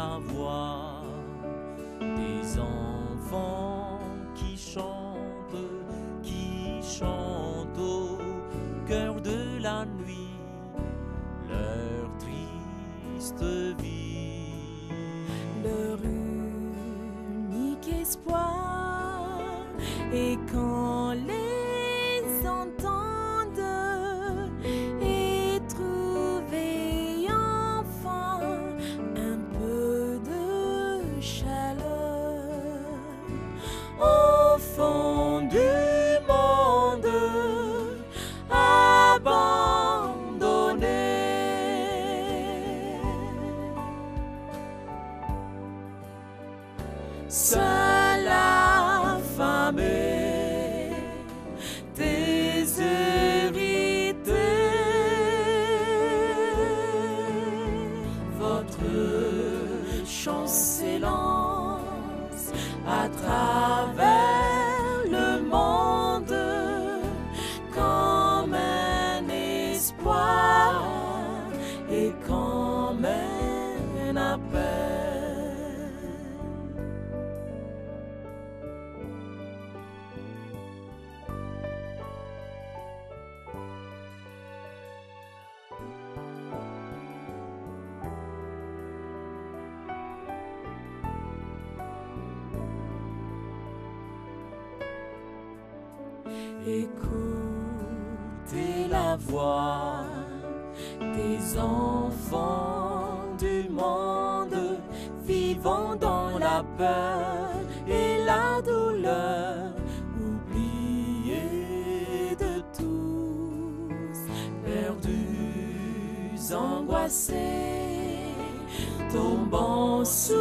la voix des enfants qui chantent au cœur de la nuit leur triste vie. Leur unique espoir, et quand les entendent et trouver enfin un peu de chaleur au fond du monde abandonné. Seule affamée, déshéritée, votre chant s'élance à travers le monde comme un espoir et comme un appel. Écoutez la voix des enfants du monde vivant dans la peur et la douleur, oubliés de tous, perdus, angoissés, tombant sous